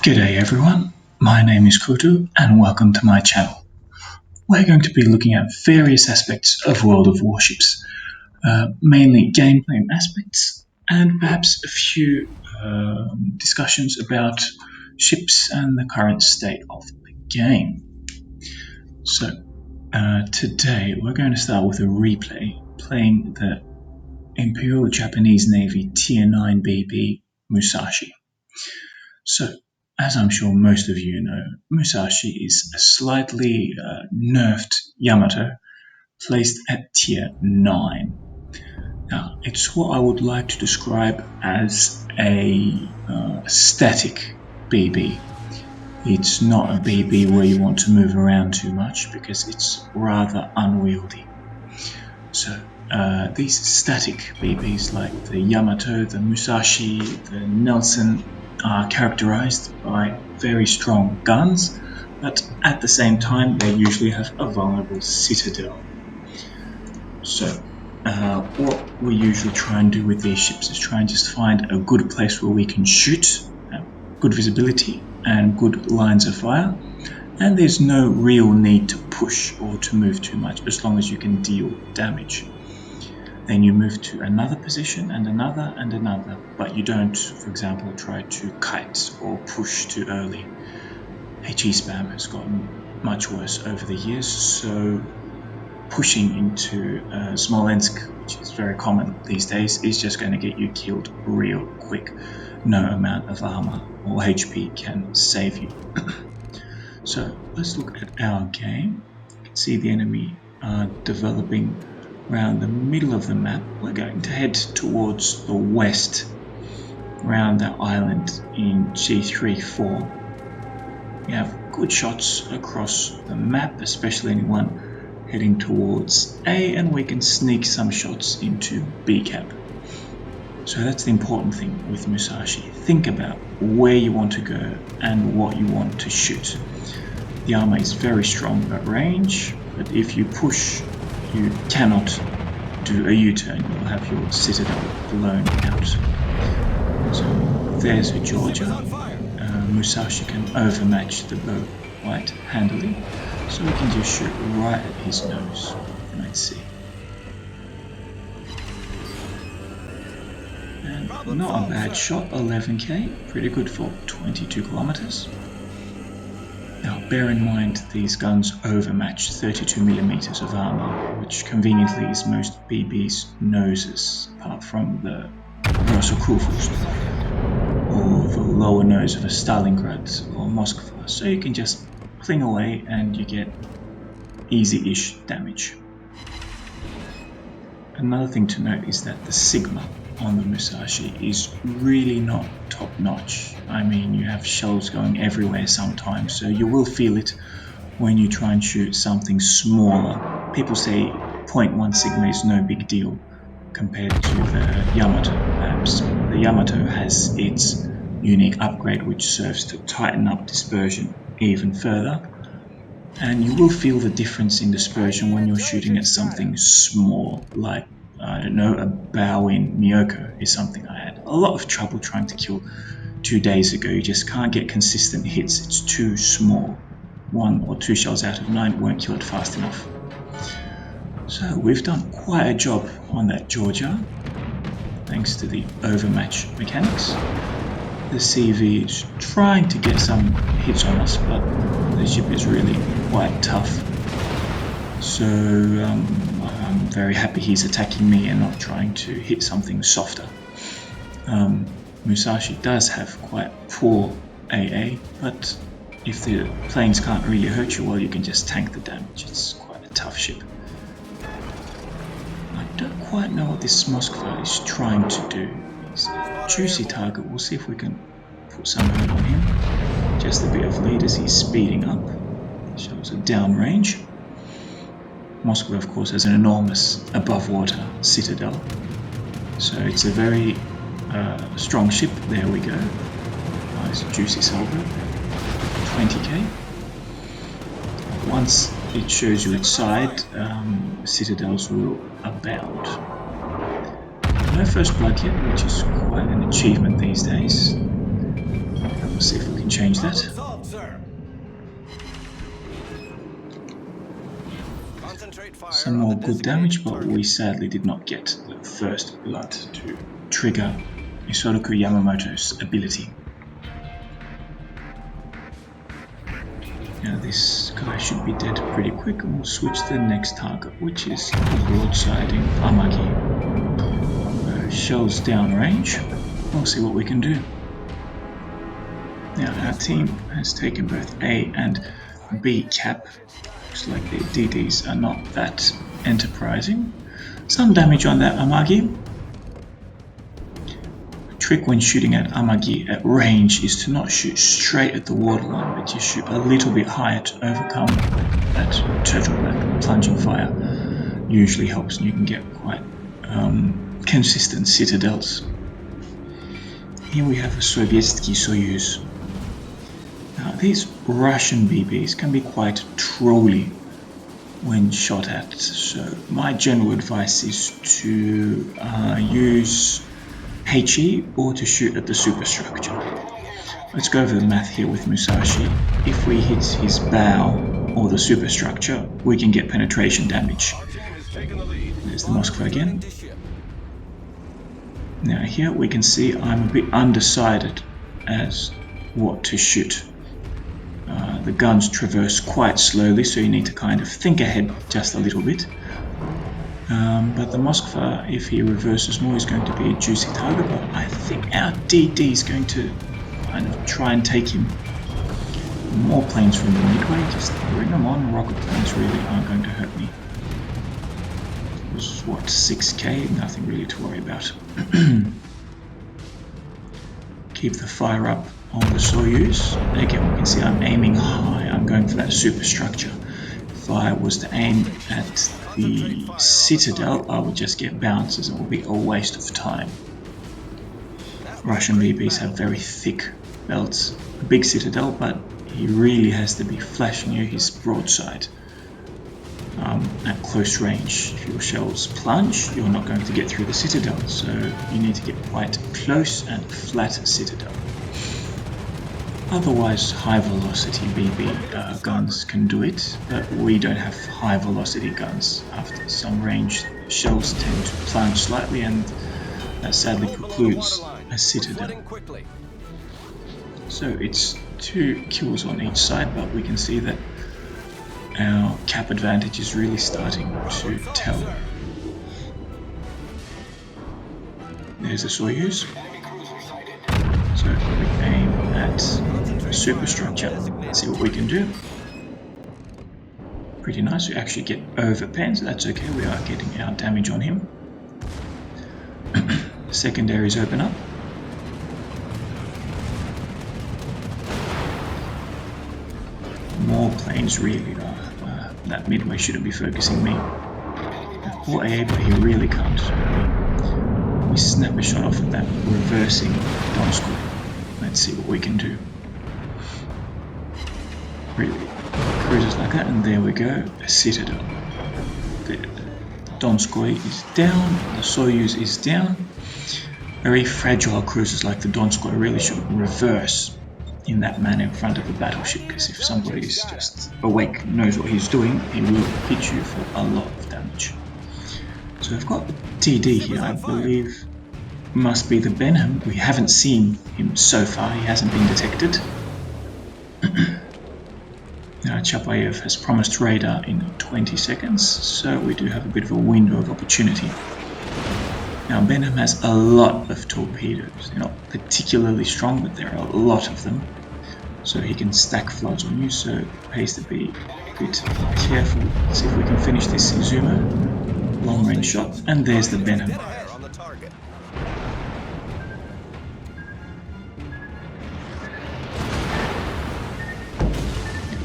G'day everyone, my name is Kutu and welcome to my channel. We're going to be looking at various aspects of World of Warships, mainly gameplay aspects and perhaps a few discussions about ships and the current state of the game. So today we're going to start with a replay playing the Imperial Japanese Navy Tier 9 BB Musashi. So, as I'm sure most of you know, Musashi is a slightly nerfed Yamato placed at Tier 9. Now, it's what I would like to describe as a static BB. It's not a BB where you want to move around too much because it's rather unwieldy. So, these static BBs like the Yamato, the Musashi, the Nelson are characterized by very strong guns, but at the same time they usually have a vulnerable citadel. So what we usually try and do with these ships is try and just find a good place where we can shoot, good visibility and good lines of fire, and there's no real need to push or to move too much as long as you can deal damage. Then you move to another position and another and another, but you don't, for example, try to kite or push too early. HE spam has gotten much worse over the years, so pushing into Smolensk, which is very common these days, is just going to get you killed real quick. No amount of armor or HP can save you. So let's look at our game. You can see the enemy are developing around the middle of the map. We're going to head towards the west around that island in G3-4. We have good shots across the map, especially anyone heading towards A, and we can sneak some shots into B cap. So that's the important thing with Musashi. Think about where you want to go and what you want to shoot. The armor is very strong at range, but if you push, you cannot do a U-turn. You'll have your citadel blown out. So there's a Georgia. Musashi can overmatch the bow quite handily, so we can just shoot right at his nose. Let's see. And not a bad shot, 11k, pretty good for 22 kilometers. Now bear in mind these guns overmatch 32mm of armor, which conveniently is most BB's noses, apart from the Rosokrufust, or the lower nose of a Stalingrad or Moskva, so you can just cling away and you get easy-ish damage. Another thing to note is that the Sigma on the Musashi is really not top-notch. I mean, you have shells going everywhere sometimes, so you will feel it when you try and shoot something smaller. People say 0.1 Sigma is no big deal compared to the Yamato. Perhaps the Yamato has its unique upgrade which serves to tighten up dispersion even further, and you will feel the difference in dispersion when you're shooting at something small, like, I don't know, a bow in Myoko is something I had a lot of trouble trying to kill 2 days ago. You just can't get consistent hits, it's too small. 1 or 2 shells out of 9 won't kill it fast enough. So we've done quite a job on that Georgia, thanks to the overmatch mechanics. The CV is trying to get some hits on us, but the ship is really quite tough. So I'm very happy he's attacking me and not trying to hit something softer. Musashi does have quite poor AA, but if the planes can't really hurt you, well, you can just tank the damage. It's quite a tough ship. I don't quite know what this Moskva is trying to do. He's a juicy target. We'll see if we can put some hurt on him. Just a bit of lead as he's speeding up. Shows a downrange. Moskva, of course, has an enormous above-water citadel. So it's a very strong ship. There we go. Nice juicy salvo. 20k. Once it shows you its side, citadels will abound. No first blood yet, which is quite an achievement these days. Let's see if we can change that. Some more good damage, but we sadly did not get the first blood to trigger Isoroku Yamamoto's ability. Now this guy should be dead pretty quick, and we'll switch to the next target, which is broadsiding Amagi. Shells downrange. We'll see what we can do. Now our team has taken both A and B cap. Looks like the DDs are not that enterprising. Some damage on that Amagi. The trick when shooting at Amagi at range is to not shoot straight at the waterline, but you shoot a little bit higher to overcome that turtle, that plunging fire. Usually helps, and you can get quite consistent citadels. Here we have a Sovietsky Soyuz. Now these Russian BBs can be quite trolly when shot at, so my general advice is to use HE or to shoot at the superstructure. Let's go over the math here with Musashi. If we hit his bow or the superstructure, we can get penetration damage. There's the Moskva again. Now here we can see I'm a bit undecided as what to shoot. The guns traverse quite slowly, so you need to kind of think ahead just a little bit. But the Moskva, if he reverses more, is going to be a juicy target, but I think our DD is going to kind of try and take him. More planes from the midway, just bring them on. Rocket planes really aren't going to hurt me. It was what, 6k? Nothing really to worry about. Keep the fire up on the Soyuz. Again, we can see I'm aiming high. I'm going for that superstructure. If I was to aim at the Citadel, I would just get bounces. It would be a waste of time. Russian BBs have very thick belts. A big Citadel, but he really has to be flashing you his broadside. At close range, if your shells plunge, you're not going to get through the Citadel, so you need to get quite close and flat Citadel. Otherwise, high velocity BB guns can do it, but we don't have high velocity guns. After some range, shells tend to plunge slightly, and that sadly precludes a Citadel. So it's 2 kills on each side, but we can see that our cap advantage is really starting to tell. There's a Soyuz. So we aim at superstructure. Let's see what we can do. Pretty nice. We actually get over pen, so that's okay. We are getting our damage on him. Secondaries open up. More planes really are. That midway shouldn't be focusing me. Poor AA, but he really can't. We snap a shot off at that reversing Donskoy. Let's see what we can do. Really, cruises like that, and there we go, a Citadel. The Donskoy is down, the Soyuz is down. Very fragile cruisers like the Donskoy really shouldn't reverse in that manner in front of the battleship, because if somebody is just awake, knows what he's doing, he will hit you for a lot of damage. So I've got TD here, I believe must be the Benham. We haven't seen him so far, he hasn't been detected. Now Chapayev has promised radar in 20 seconds, so we do have a bit of a window of opportunity. Now Benham has a lot of torpedoes. They're not particularly strong, but there are a lot of them. So he can stack floods on you, so it pays to be a bit careful. Let's see if we can finish this Izumo. Long range shot, and there's the Benham. It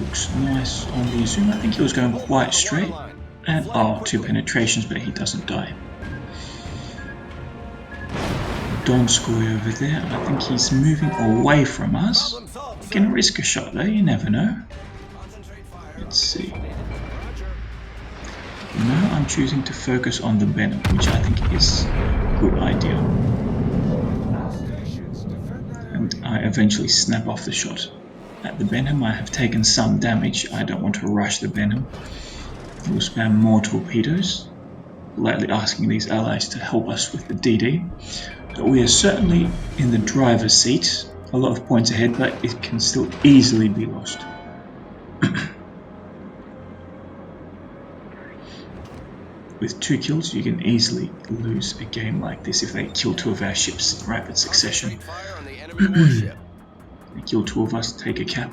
looks nice on the Izumo. I think he was going quite straight. And 2 penetrations, but he doesn't die. Donskoy over there, I think he's moving away from us. He can risk a shot though, you never know. Let's see. No, I'm choosing to focus on the Benham, which I think is a good idea. And I eventually snap off the shot at the Benham. I have taken some damage. I don't want to rush the Benham. We'll spam more torpedoes, politely asking these allies to help us with the DD. So we are certainly in the driver's seat, a lot of points ahead, but it can still easily be lost. With 2 kills, you can easily lose a game like this if they kill 2 of our ships in rapid succession. They kill 2 of us, take a cap.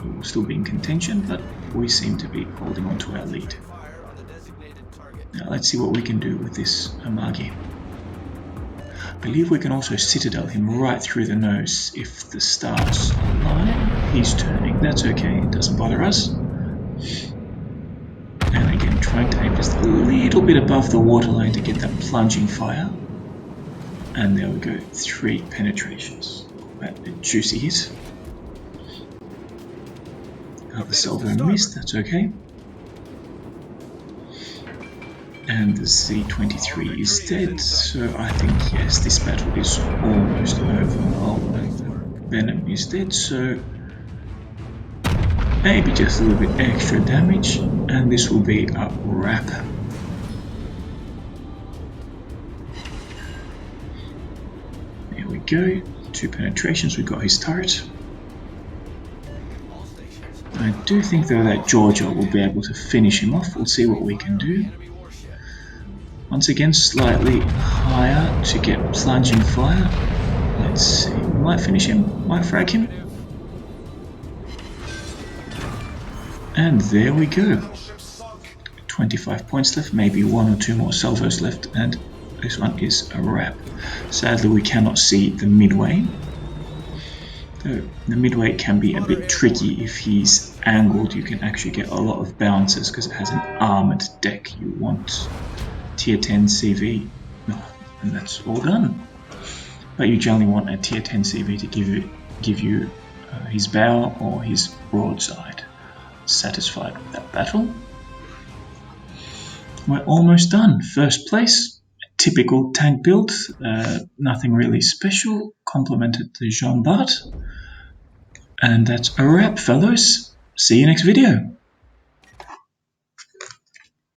We will still be in contention, but we seem to be holding on to our lead. Now let's see what we can do with this Amagi. I believe we can also citadel him right through the nose if the stars align. He's turning, that's okay, it doesn't bother us. And again, trying to aim just a little bit above the waterline to get that plunging fire. And there we go, 3 penetrations. A juicy hit. The salvo missed, that's okay. And the C-23 is dead, so I think, yes, this battle is almost over. Oh, and the Venom is dead, so maybe just a little bit extra damage, and this will be a wrap. There we go, 2 penetrations, we got his turret. I do think though that Georgia will be able to finish him off. We'll see what we can do. Once again, slightly higher to get plunging fire. Let's see, we might finish him, might frag him. And there we go. 25 points left, maybe 1 or 2 more salvos left, and this one is a wrap. Sadly, we cannot see the midway. The midway can be a bit tricky if he's angled. You can actually get a lot of bounces because it has an armored deck. You want tier 10 CV, and that's all done. But you generally want a tier 10 CV to give you his bow or his broadside. Satisfied with that battle. We're almost done. First place, typical tank build, nothing really special, complemented to Jean Bart. And that's a wrap, fellows. See you next video.